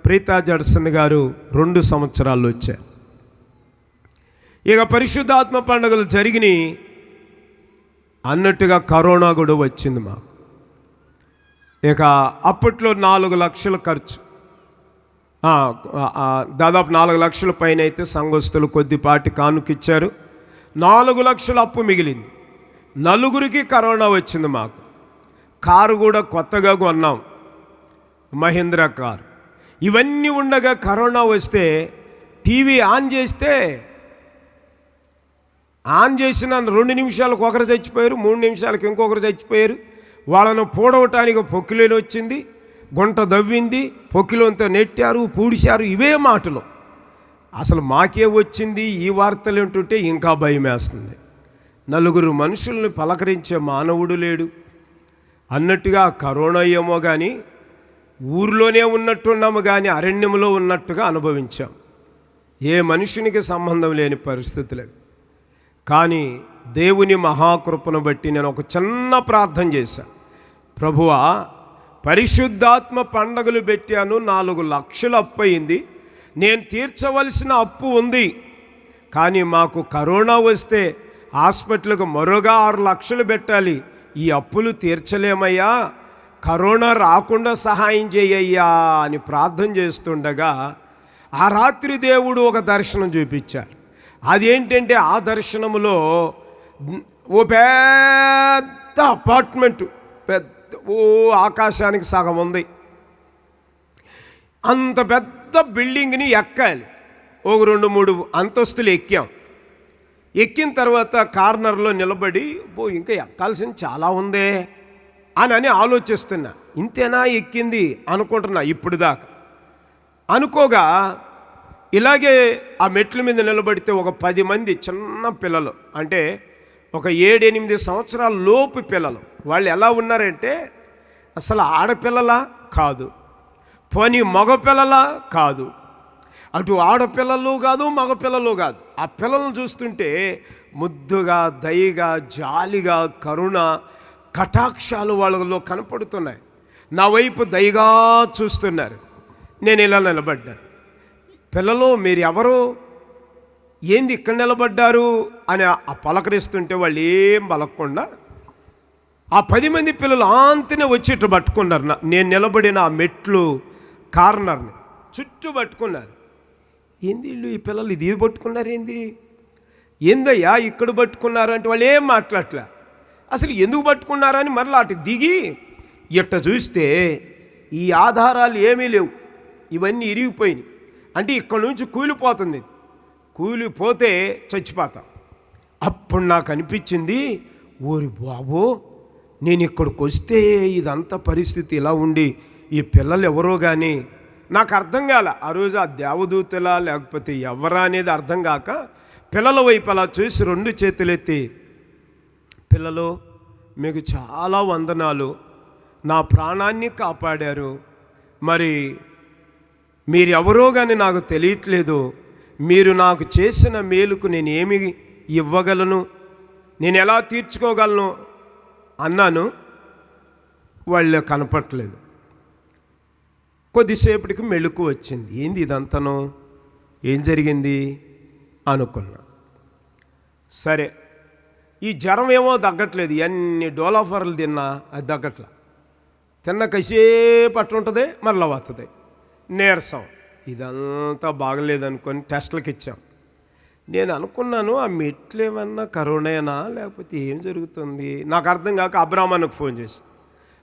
ప్రీతా జడ్సన్ గారు 2 సంవత్సరాలు వచ్చారు. ఇక పరిశుద్ధాత్మ పండుగలు జరిగినాయి అన్నట్టుగా కరోనా కూడా వచ్చింది మాకు. ఇక అప్పట్లో 4 లక్షల ఖర్చు, దాదాపు 4 లక్షల పైన అయితే సంఘస్థులు కొద్దిపాటి కానుకిచ్చారు. 4 లక్షల అప్పు మిగిలింది. 4గురికి కరోనా వచ్చింది మాకు. కారు కూడా కొత్తగా కొన్నాం, మహీంద్రా కారు. ఇవన్నీ ఉండగా కరోనా వస్తే టీవీ ఆన్ చేసిన 2 నిమిషాలకు ఒకరు చచ్చిపోయారు, 3 నిమిషాలకు ఇంకొకరు చచ్చిపోయారు. వాళ్ళను పూడవటానికి పొక్కిలేని వచ్చింది, గుంట దవ్వింది, పొక్కిలోంతో నెట్టారు, పూడిశారు. ఇవే మాటలు. అసలు మాకే వచ్చింది ఈ వార్తలు ఏంటంటే ఇంకా భయం వేస్తుంది. 4 మనుషుల్ని పలకరించే మానవుడు లేడు అన్నట్టుగా కరోనా ఏమో కానీ ఊరిలోనే ఉన్నట్టున్నాము కానీ అరణ్యంలో ఉన్నట్టుగా అనుభవించాం. ఏ మనుషునికి సంబంధం లేని పరిస్థితులు. కానీ దేవుని మహాకృపను బట్టి నేను ఒక చిన్న ప్రార్థన చేశాను. ప్రభువా, పరిశుద్ధాత్మ పండగలు పెట్టాను, 4 లక్షలు అప్పు అయింది, నేను తీర్చవలసిన అప్పు ఉంది. కానీ మాకు కరోనా వస్తే హాస్పిటల్కి మరోగా 6 లక్షలు పెట్టాలి, ఈ అప్పులు తీర్చలేమయ్యా, కరోనా రాకుండా సహాయం చేయయ్యా అని ప్రార్థన చేస్తుండగా ఆ రాత్రి దేవుడు ఒక దర్శనం చూపించారు. అదేంటంటే ఆ దర్శనములో ఓ పెద్ద అపార్ట్మెంటు, ఆకాశానికి సగం ఉంది. అంత పెద్ద బిల్డింగ్ని ఎక్కాలి. ఒక 2-3 అంతస్తులు ఎక్కాం. ఎక్కిన తర్వాత కార్నర్లో నిలబడి ఇంకా ఎక్కాల్సింది చాలా ఉందే అని ఆలోచిస్తున్నా. ఇంతేనా ఎక్కింది అనుకుంటున్నా ఇప్పుడు దాకా. అనుకోగా ఇలాగే ఆ మెట్ల మీద నిలబడితే ఒక 10 మంది చిన్న పిల్లలు, అంటే ఒక 7-8 సంవత్సరాల లోపు పిల్లలు. వాళ్ళు ఎలా ఉన్నారంటే అసలు ఆడపిల్లలా కాదు, పోనీ మగపిల్లలా కాదు, అటు ఆడపిల్లలు కాదు మగపిల్లలు కాదు. ఆ పిల్లలను చూస్తుంటే ముద్దుగా, దయగా, జాలిగా, కరుణ కటాక్షాలు వాళ్ళలో కనపడుతున్నాయి. నా వైపు దయగా చూస్తున్నారు. నేను ఇలా నిలబడ్డాను. పిల్లలు మీరు ఎవరు, ఏంది ఇక్కడ నిలబడ్డారు అని ఆ పలకరిస్తుంటే వాళ్ళు ఏం పలకకుండా ఆ 10 మంది పిల్లలు ఆంతనే వచ్చి ఇట్లా పట్టుకున్నారు. నేను నిలబడిన ఆ మెట్లు కార్నర్ని చుట్టూ పట్టుకున్నారు. ఏంది వీళ్ళు, ఈ పిల్లలు ఇది పట్టుకున్నారు ఏందయ్యా ఇక్కడ పట్టుకున్నారు అంటే వాళ్ళు ఏం మాట్లాడలే. అసలు ఎందుకు పట్టుకున్నారని మరలా అటు దిగి ఇట్ట చూస్తే ఈ ఆధారాలు ఏమీ లేవు, ఇవన్నీ ఇరిగిపోయినాయి. అంటే ఇక్కడ నుంచి కూలిపోతుంది, కూలిపోతే చచ్చిపోతాం. అప్పుడు నాకు అనిపించింది, ఓరి బాబో నేను ఇక్కడికి వస్తే ఇదంతా పరిస్థితి ఇలా ఉండి ఈ పిల్లలు ఎవరో కానీ నాకు అర్థం కాల. ఆ రోజు ఆ దేవదూతలా లేకపోతే ఎవరా అనేది అర్థం కాక పిల్లల వైపు అలా చూసి 2 చేతులెత్తి, పిల్లలు మీకు చాలా వందనాలు, నా ప్రాణాన్ని కాపాడారు. మరి మీరు ఎవరో కానీ నాకు తెలియట్లేదు, మీరు నాకు చేసిన మేలుకు నేను ఏమి ఇవ్వగలను, నేను ఎలా తీర్చుకోగలను అన్నాను. వాళ్ళు కనపట్లేదు. కొద్దిసేపటికి మెళుకు వచ్చింది. ఏంది ఇదంతను, ఏం జరిగింది అనుకున్నా. సరే ఈ జ్వరం ఏమో తగ్గట్లేదు, ఎన్ని డోలాఫర్లు తిన్నా అది తగ్గట్లా. తిన్న కసేపు అట్లుంటుంది, మరలా వస్తుంది నీరసం. ఇదంతా బాగలేదనుకొని టెస్టులకు ఇచ్చాం. నేను అనుకున్నాను ఆ మెట్లు ఏమన్నా కరోనానా లేకపోతే ఏం జరుగుతుంది నాకు అర్థం కాక అబ్రాహ్మణ్కు ఫోన్ చేసి,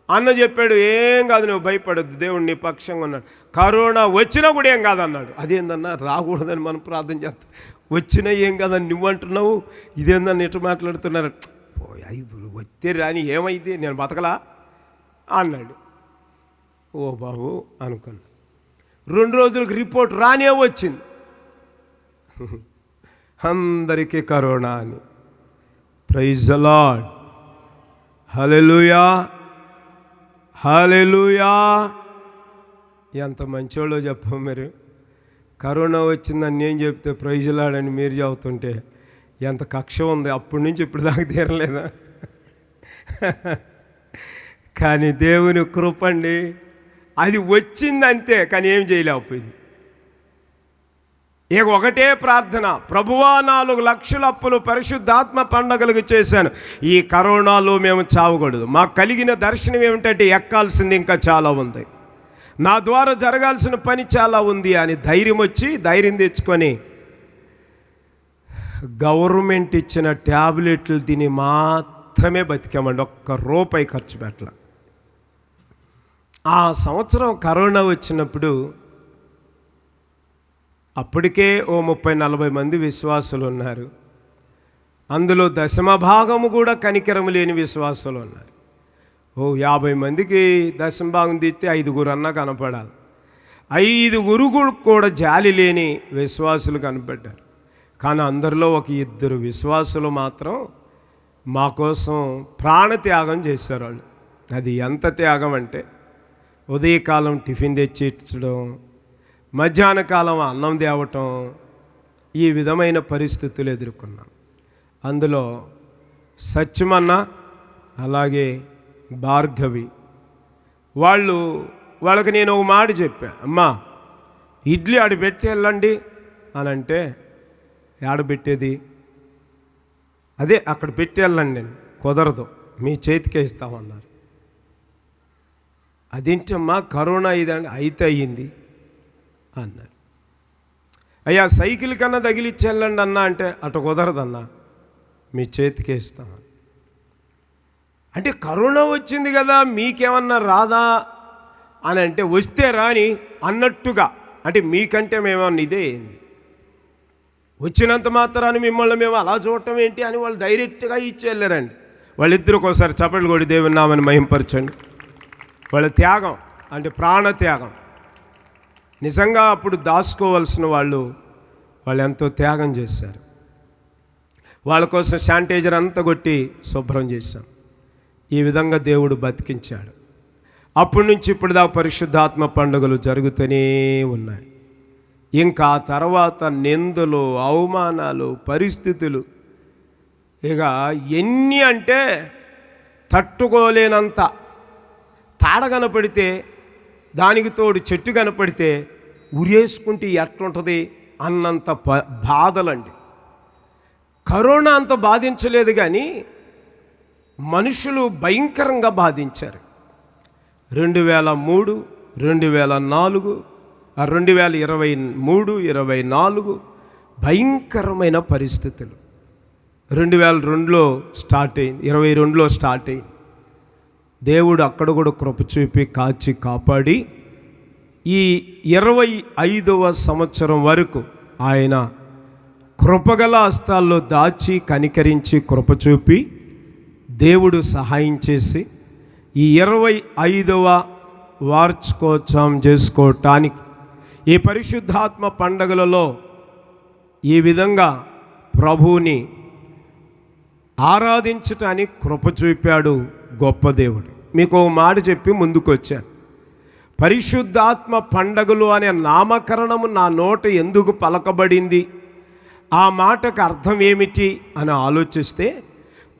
అన్న చెప్పాడు ఏం కాదు నువ్వు భయపడద్దు, దేవుడు నీ పక్షంగా ఉన్నాడు, కరోనా వచ్చినా కూడా ఏం కాదన్నాడు. అదేందన్నా రాకూడదని మనం ప్రార్థన చేస్తాం, వచ్చినా ఏం కాదని నువ్వు అంటున్నావు, ఇదేందన్నా ఎటు మాట్లాడుతున్నారు, వస్తే రాని ఏమైంది నేను బతకలా అన్నాడు. ఓ బాబు అనుకున్నా. 2 రోజులకు రిపోర్ట్ రానే వచ్చింది, అందరికీ కరోనా అని. ప్రైజ్ ది లార్డ్, హల్లెలూయా హల్లెలూయా. ఎంత మంచోళ్ళో చెప్పం మీరు. కరోనా వచ్చిందని నేను చెప్తే ప్రైజ్ ది లార్డ్ అని మీరు చెబుతుంటే ఎంత కక్ష ఉంది, అప్పటి నుంచి ఇప్పుడు దాకా తీరలేదా. కానీ దేవుని కృపండి, అది వచ్చిందంతే, కానీ ఏం చేయలేకపోయింది. ఇక ఒకటే ప్రార్థన, ప్రభువా 4 లక్షల అప్పులు పరిశుద్ధాత్మ పండగలకు చేశాను, ఈ కరోనాలో మేము చావకూడదు. మాకు కలిగిన దర్శనం ఏమిటంటే ఎక్కాల్సింది ఇంకా చాలా ఉంది, నా ద్వారా జరగాల్సిన పని చాలా ఉంది అని ధైర్యం తెచ్చుకొని గవర్నమెంట్ ఇచ్చిన ట్యాబ్లెట్లు తిని మాత్రమే బతికామండి. ₹1 ఖర్చు పెట్టలే. ఆ సంవత్సరం కరోనా వచ్చినప్పుడు అప్పటికే ఓ 30-40 మంది విశ్వాసులు ఉన్నారు. అందులో 10వ భాగము కూడా కనికరము లేని విశ్వాసులు ఉన్నారు. ఓ 50 మందికి 10వ భాగం తీస్తే 5 అన్నా కనపడాలి. 5 కూడా జాలి లేని విశ్వాసులు కనపడ్డారు. కానీ అందరిలో ఒక 2 విశ్వాసులు మాత్రం మా కోసం ప్రాణత్యాగం చేశారు. వాళ్ళు అది ఎంత త్యాగం అంటే ఉదయకాలం టిఫిన్ తెచ్చి ఇచ్చడం, మధ్యాహ్న కాలం అన్నం తేవటం, ఈ విధమైన పరిస్థితులు ఎదుర్కొన్నాం. అందులో సత్యమన్న అలాగే భార్గవి వాళ్ళకి నేను ఒక మాట చెప్పా, అమ్మా ఇడ్లీ ఆడ పెట్టి వెళ్ళండి అని అంటే, ఆడబెట్టేది అదే అక్కడ పెట్టి వెళ్ళండి, కుదరదు మీ చేతికే ఇస్తామన్నారు. అదేంటమ్మా కరోనా ఇదండి, అయితే అయ్యింది అన్నారు. అయ్యా సైకిల్ కన్నా తగిలిచ్చి వెళ్ళండి అన్నా అంటే, అటు కుదరదన్నా మీ చేతికే ఇస్తామని. అంటే కరోనా వచ్చింది కదా మీకేమన్నా రాదా అని అంటే, వస్తే రాని అన్నట్టుగా, అంటే మీకంటే మేమన్నా ఇదే అయింది. వచ్చినంత మాత్రాన్ని మిమ్మల్ని మేము అలా చూడటం ఏంటి అని వాళ్ళు డైరెక్ట్గా ఇచ్చి వెళ్ళారండి. వాళ్ళిద్దరికి ఒకసారి చప్పట్లు కొడి దేవుని నామని మహింపరచండి. వాళ్ళ త్యాగం అంటే ప్రాణ త్యాగం. నిజంగా అప్పుడు దాచుకోవాల్సిన వాళ్ళు ఎంతో త్యాగం చేశారు. వాళ్ళ కోసం శానిటైజర్ అంతా కొట్టి శుభ్రం చేశాం. ఈ విధంగా దేవుడు బతికించాడు. అప్పటి నుంచి ఇప్పుడు దాకా పరిశుద్ధాత్మ పండుగలు జరుగుతూనే ఉన్నాయి. ఇంకా ఆ తర్వాత నిందలు, అవమానాలు, పరిస్థితులు ఇక ఎన్ని అంటే తట్టుకోలేనంత. తాడ కనపడితే దానికి తోడు చెట్టు కనపడితే ఉరేసుకుంటే ఎట్లుంటుంది అన్నంత బాధలండి. కరోనా అంత బాధించలేదు కానీ మనుషులు భయంకరంగా బాధించారు. 2003, 2004, 2023, 24 భయంకరమైన పరిస్థితులు. 2002లో స్టార్ట్ అయింది, 22లో స్టార్ట్ అయింది. దేవుడు అక్కడ కూడా కృప చూపి కాచి కాపాడి ఈ 25వ సంవత్సరం వరకు ఆయన కృపగల హస్తాల్లో దాచి కనికరించి కృప చూపి దేవుడు సహాయం చేసి ఈ 25వ వార్షికోత్సవం చేసుకోవటానికి ఈ పరిశుద్ధాత్మ పండగలలో ఈ విధంగా ప్రభువుని ఆరాధించటానికి కృప చూపాడు గొప్ప దేవుడు. మీకు ఒక మాట చెప్పి ముందుకొచ్చాను. పరిశుద్ధాత్మ పండగలు అనే నామకరణము నా నోట ఎందుకు పలకబడింది, ఆ మాటకు అర్థం ఏమిటి అని ఆలోచిస్తే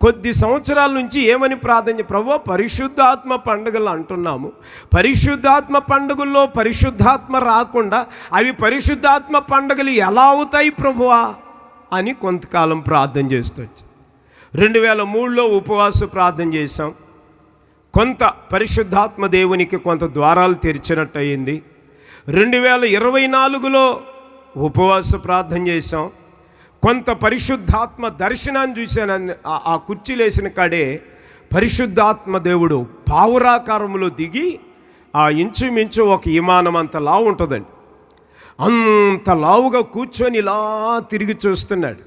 కొద్ది సంవత్సరాల నుంచి ఏమని ప్రార్థన, ప్రభువా పరిశుద్ధాత్మ పండుగలు అంటున్నాము, పరిశుద్ధాత్మ పండుగల్లో పరిశుద్ధాత్మ రాకుండా అవి పరిశుద్ధాత్మ పండుగలు ఎలా అవుతాయి ప్రభువా అని కొంతకాలం ప్రార్థన చేస్తూ 2003లో ఉపవాస ప్రార్థన చేశాం. కొంత పరిశుద్ధాత్మ దేవునికి కొంత ద్వారాలు తెరిచినట్టు అయింది. 2024లో ఉపవాస ప్రార్థన చేశాం. కొంత పరిశుద్ధాత్మ దర్శనాన్ని చూశాను. ఆ కుర్చీలేసిన కాడే పరిశుద్ధాత్మ దేవుడు పావురాకారంలో దిగి ఆ ఇంచుమించు ఒక విమానం అంత లావు ఉంటుందండి, అంత లావుగా కూర్చొని ఇలా తిరిగి చూస్తున్నాడు.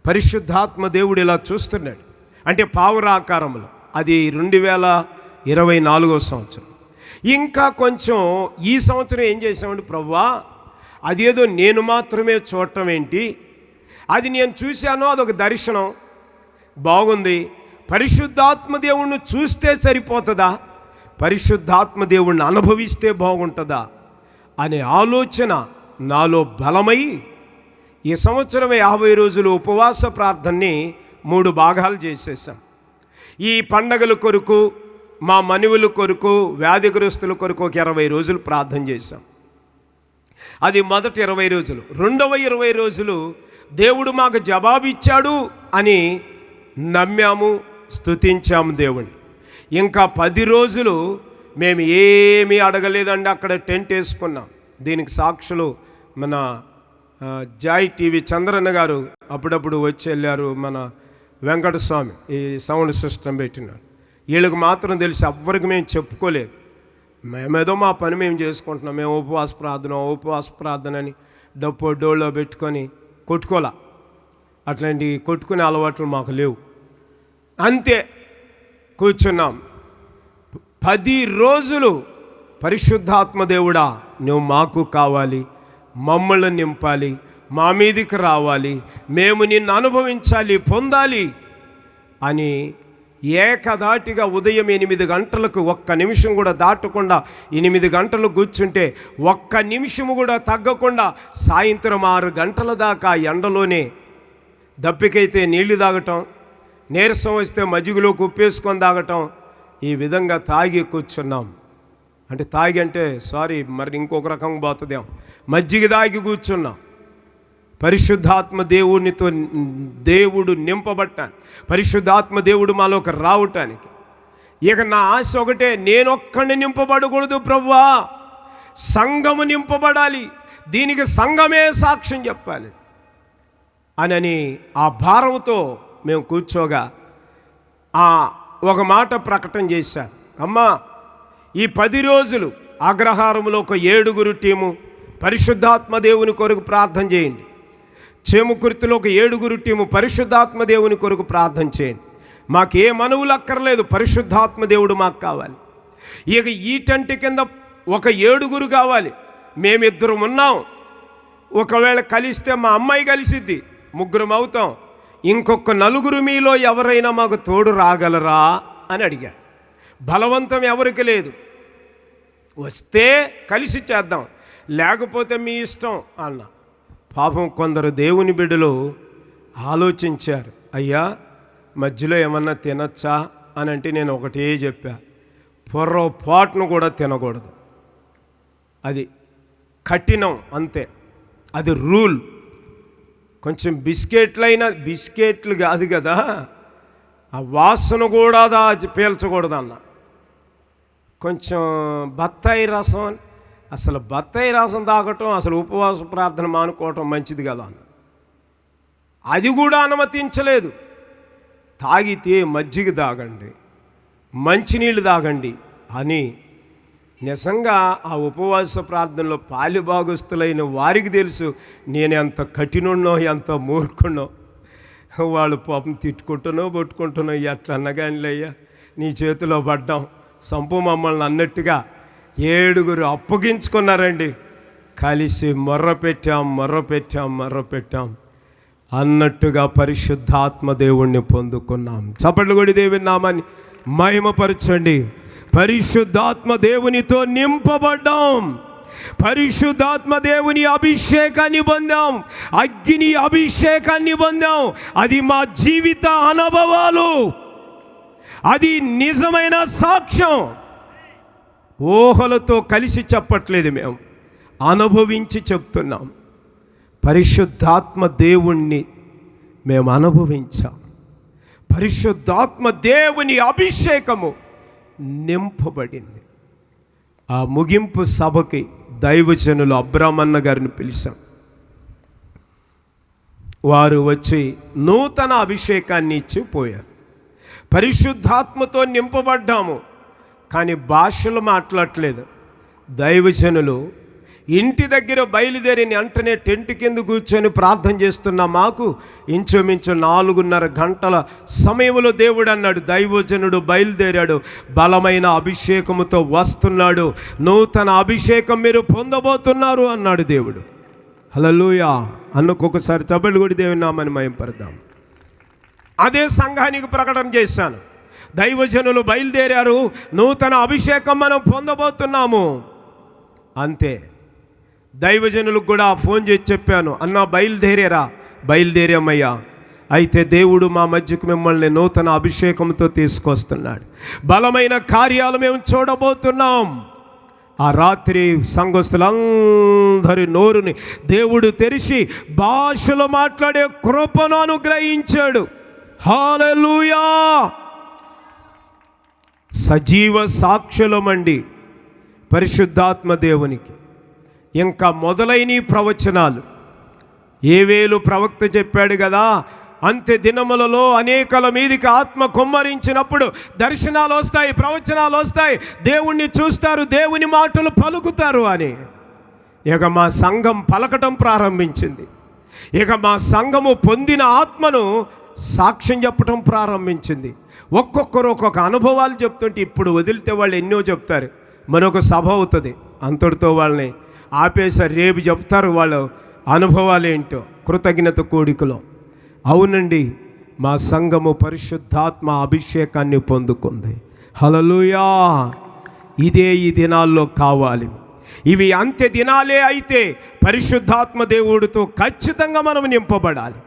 పరిశుద్ధాత్మ దేవుడు ఇలా చూస్తున్నాడు అంటే పావురాకారంలో. అది 2024వ సంవత్సరం. ఇంకా కొంచెం ఈ సంవత్సరం ఏం చేసామంటే, ప్రభువా అదేదో నేను మాత్రమే చూడటం ఏంటి, అది నేను చూశాను, అదొక దర్శనం బాగుంది, పరిశుద్ధాత్మ దేవుణ్ణి చూస్తే సరిపోతుందా, పరిశుద్ధాత్మ దేవుణ్ణి అనుభవిస్తే బాగుంటుందా అనే ఆలోచన నాలో బలమై ఈ సంవత్సరం 50 రోజులు ఉపవాస ప్రార్థనని 3 భాగాలు చేసేసాం. ఈ పండగల కొరకు, మా మనువుల కొరకు, వ్యాధిగ్రస్తుల కొరకు ఒక 20 రోజులు ప్రార్థన చేశాం. అది మొదటి 20 రోజులు. రెండవ 20 రోజులు దేవుడు మాకు జవాబిచ్చాడు అని నమ్మాము, స్తుతించాము దేవుణ్ణి. ఇంకా 10 రోజులు మేము ఏమీ అడగలేదండి, అక్కడ టెంట్ వేసుకున్నాం. దీనికి సాక్షులు మన జాయ్ టీవీ చంద్రన్న గారు అప్పుడప్పుడు వచ్చి వెళ్ళారు. మన వెంకటస్వామి ఈ సౌండ్ సిస్టమ్ పెట్టినాడు. వీళ్ళకి మాత్రం తెలిసి ఎవ్వరికి మేము చెప్పుకోలేదు. మేమేదో మా పని మేము చేసుకుంటున్నాం. మేము ఉపవాస ప్రార్థన అని డోళ్ళో పెట్టుకొని కొట్టుకోలా. అట్లాంటి కొట్టుకునే అలవాట్లు మాకు లేవు. అంతే కూర్చున్నాం. 10 రోజులు పరిశుద్ధాత్మ దేవుడా నువ్వు మాకు కావాలి, మమ్మల్ని నింపాలి, మా మీదికి రావాలి, మేము నిన్ను అనుభవించాలి, పొందాలి అని ఏకధాటిగా ఉదయం 8 గంటలకు ఒక్క నిమిషం కూడా దాటకుండా 8 గంటలు కూర్చుంటే ఒక్క నిమిషము కూడా తగ్గకుండా సాయంత్రం 6 గంటల దాకా ఎండలోనే దప్పికైతే నీళ్లు తాగటం, నీరసం వస్తే మజ్జిగలో కుప్పేసుకొని తాగటం, ఈ విధంగా తాగి కూర్చున్నాం. అంటే తాగి అంటే సారీ మరి ఇంకొక రకంగా పోతుందేమో, మజ్జిగ తాగి కూర్చున్నాం. పరిశుద్ధాత్మ దేవునితో దేవుడు నింపబట్టాను, పరిశుద్ధాత్మ దేవుడు మాలోకి రావటానికి. ఇక నా ఆశ ఒకటే, నేనొక్కడిని నింపబడకూడదు ప్రభువా, సంఘము నింపబడాలి, దీనికి సంఘమే సాక్ష్యం చెప్పాలి అని ఆ భారంతో మేము కూర్చోగా ఒక మాట ప్రకటన చేశాను. అమ్మా ఈ 10 రోజులు అగ్రహారంలో ఒక 7 టీము పరిశుద్ధాత్మ దేవుని కొరకు ప్రార్థన చేయండి. చేముకుర్తిలో ఒక 7 టీము పరిశుద్ధాత్మ దేవుని కొరకు ప్రార్థన చేయండి. మాకు ఏ మనవులు అక్కర్లేదు, పరిశుద్ధాత్మ దేవుడు మాకు కావాలి. ఇక ఈ టెంట్ కింద ఒక 7 కావాలి. మేమిద్దరం ఉన్నాం. ఒకవేళ కలిస్తే మా అమ్మాయి కలిసిద్ది, 3 అవుతాం. ఇంకొక 4 మీలో ఎవరైనా మాకు తోడు రాగలరా అని అడిగారు. బలవంతం ఎవరికి లేదు, వస్తే కలిసి చేద్దాం, లేకపోతే మీ ఇష్టం అన్న. పాపం కొందరు దేవుని బిడ్డలు ఆలోచించారు, అయ్యా మధ్యలో ఏమన్నా తినచ్చా అని అంటే నేను ఒకటే చెప్పా, పొర్రపాటును కూడా తినకూడదు. అది కఠినం, అంతే, అది రూల్. కొంచెం బిస్కెట్లు కాదు కదా, ఆ వాసన కూడా పీల్చకూడదు అన్న. కొంచెం బత్తాయి రసం, అసలు బత్తాయి రసం తాగటం, అసలు ఉపవాస ప్రార్థన మానుకోవటం మంచిది కదా అన్న. అది కూడా అనుమతించలేదు. తాగితే మజ్జిగ తాగండి, మంచినీళ్ళు తాగండి అని. నిజంగా ఆ ఉపవాస ప్రార్థనలో పాలిభాగస్తులైన వారికి తెలుసు నేను ఎంత కఠినున్నో ఎంత మూర్ఖున్నో. వాళ్ళు పాపం తిట్టుకుంటున్నో పట్టుకుంటున్నో, ఎట్లా అన్నగానిలయ్యా నీ చేతిలో పడ్డాం, సంపు మమ్మల్ని అన్నట్టుగా 7 అప్పగించుకున్నారండి. కలిసి మొర్రపెట్టాం అన్నట్టుగా పరిశుద్ధాత్మ దేవుణ్ణి పొందుకున్నాం. చప్పట్లు కొడి దేవుని నామాన్ని మహిమపరచండి. పరిశుద్ధాత్మ దేవునితో నింపబడ్డాం, పరిశుద్ధాత్మ దేవుని అభిషేకాన్ని పొందాం, అగ్ని అభిషేకాన్ని పొందాం. అది మా జీవిత అనుభవాలు, అది నిజమైన సాక్ష్యం. ఊహలతో కలిసి చెప్పట్లేదు, మేము అనుభవించి చెప్తున్నాం. పరిశుద్ధాత్మ దేవుణ్ణి మేము అనుభవించాం. పరిశుద్ధాత్మ దేవుని అభిషేకము నింపబడింది. ఆ ముగింపు సభకి దైవజనులు అబ్రామన్న గారిని పిలిచాం. వారు వచ్చి నూతన అభిషేకాన్ని ఇచ్చి పోయారు. పరిశుద్ధాత్మతో నింపబడ్డాము, కానీ భాషలు మాట్లాడలేదు. దైవజనులు ఇంటి దగ్గర బయలుదేరిన వెంటనే టెంట్ కింద కూర్చొని ప్రార్థన చేస్తున్న మాకు ఇంచుమించు 4:30 గంటల సమయంలో దేవుడు అన్నాడు, దైవజనుడు బయలుదేరాడు, బలమైన అభిషేకముతో వస్తున్నాడు, నూతన అభిషేకం మీరు పొందబోతున్నారు అన్నాడు దేవుడు. హల్లెలూయా. అన్నకొకసారి చప్పట్లు కొట్టి దేవుని నామాన్ని మహిమపడదాం. అదే సంఘానికి ప్రకటన చేశాను, దైవజనులు బయలుదేరారు, నూతన అభిషేకం మనం పొందబోతున్నాము. అంతే. దైవజనులకు కూడా ఫోన్ చేసి చెప్పాను, అన్న బయలుదేరామయ్యా. అయితే దేవుడు మా మధ్యకు మిమ్మల్ని నూతన అభిషేకంతో తీసుకొస్తున్నాడు, బలమైన కార్యాలు మేము చూడబోతున్నాం. ఆ రాత్రి సంఘస్థులందరి నోరుని దేవుడు తెరిచి భాషలో మాట్లాడే కృపను అనుగ్రహించాడు. హల్లెలూయా. సజీవ సాక్షులమండి పరిశుద్ధాత్మ దేవునికి. ఇంకా మొదలైన ప్రవచనాలు ఏవేలు ప్రవక్త చెప్పాడు కదా, అంత్య దినములలో అనేకల మీదికి ఆత్మ కుమ్మరించినప్పుడు దర్శనాలు వస్తాయి, ప్రవచనాలు వస్తాయి, దేవుణ్ణి చూస్తారు, దేవుని మాటలు పలుకుతారు అని. ఇక మా సంఘం పలకటం ప్రారంభించింది. ఇక మా సంఘము పొందిన ఆత్మను సాక్ష్యం చెప్పటం ప్రారంభించింది. ఒక్కొక్కరు ఒక్కొక్క అనుభవాలు చెప్తుంటే ఇప్పుడు వదిలితే వాళ్ళు ఎన్నో చెప్తారు. మరొక సభ అవుతుంది, అంతటితో వాళ్ళని ఆపేసారు. రేపు చెప్తారు వాళ్ళ అనుభవాలు ఏంటో కృతజ్ఞత కోడికలో. అవునండి, మా సంఘము పరిశుద్ధాత్మ అభిషేకాన్ని పొందుకుంది. హల్లెలూయా. ఇదే ఈ దినాల్లో కావాలి. ఇవి అంత్య దినాలే అయితే పరిశుద్ధాత్మ దేవుడితో ఖచ్చితంగా మనం నింపబడాలి.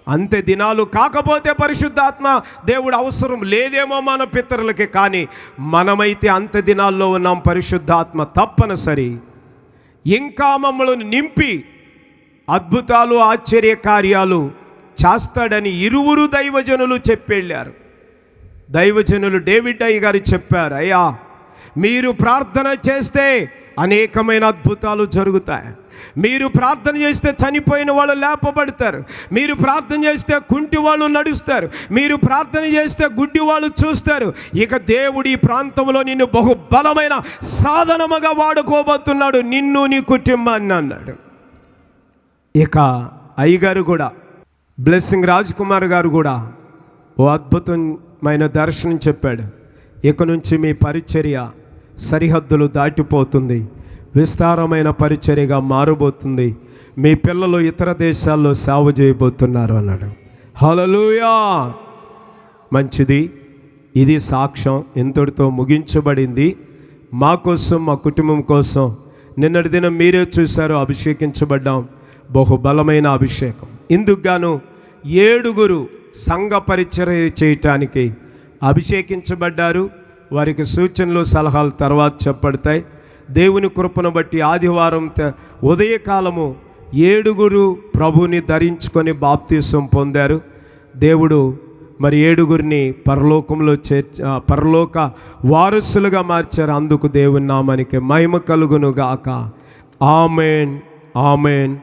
అంత్య దినాలు కాకపోతే పరిశుద్ధాత్మ దేవుడు అవసరం లేదేమో మన పితరులకి, కానీ మనమైతే అంత్య దినాల్లో ఉన్నాం. పరిశుద్ధాత్మ తప్పనిసరి. ఇంకా మమ్మల్ని నింపి అద్భుతాలు ఆశ్చర్య కార్యాలు చేస్తాడని 2 దైవజనులు చెప్పెళ్ళారు. దైవజనులు డేవిడ్ అయ్య గారు చెప్పారు, అయ్యా మీరు ప్రార్థన చేస్తే అనేకమైన అద్భుతాలు జరుగుతాయి. మీరు ప్రార్థన చేస్తే చనిపోయిన వాళ్ళు లేపబడతారు. మీరు ప్రార్థన చేస్తే కుంటి వాళ్ళు నడుస్తారు. మీరు ప్రార్థన చేస్తే గుడ్డి వాళ్ళు చూస్తారు. ఇక దేవుడు ఈ ప్రాంతంలో నిన్ను బహుబలమైన సాధనముగా వాడుకోబోతున్నాడు, నిన్ను నీ కుటుంబాన్ని అన్నాడు. ఇక అయ్యగారు కూడా, బ్లెస్సింగ్ రాజ్ కుమార్ గారు కూడా ఓ అద్భుతమైన దర్శనం చెప్పాడు. ఇక నుంచి మీ పరిచర్య సరిహద్దులు దాటిపోతుంది, విస్తారమైన పరిచర్యగా మారబోతుంది, మీ పిల్లలు ఇతర దేశాల్లో సేవ చేయబోతున్నారు అన్నాడు. హల్లెలూయా. మంచిది. ఇది సాక్ష్యం ఇంతటితో ముగించబడింది. మా కోసం, మా కుటుంబం కోసం నిన్నటి దినం మీరే చూశారు, అభిషేకించబడ్డాం. బహుబలమైన అభిషేకం. ఇందుకు గాను 7 సంఘ పరిచర్య చేయటానికి అభిషేకించబడ్డారు. వారికి సూచనలు సలహాలు తర్వాత చెప్పబడతాయి. దేవుని కృపను బట్టి ఆదివారం ఉదయకాలము 7 ప్రభుని ధరించుకొని బాప్తీసం పొందారు. దేవుడు మరి 7 పరలోకంలో పరలోక వారసులుగా మార్చారు. అందుకు దేవుని నామానికి మహిమ కలుగును గాక. ఆమేన్, ఆమేన్.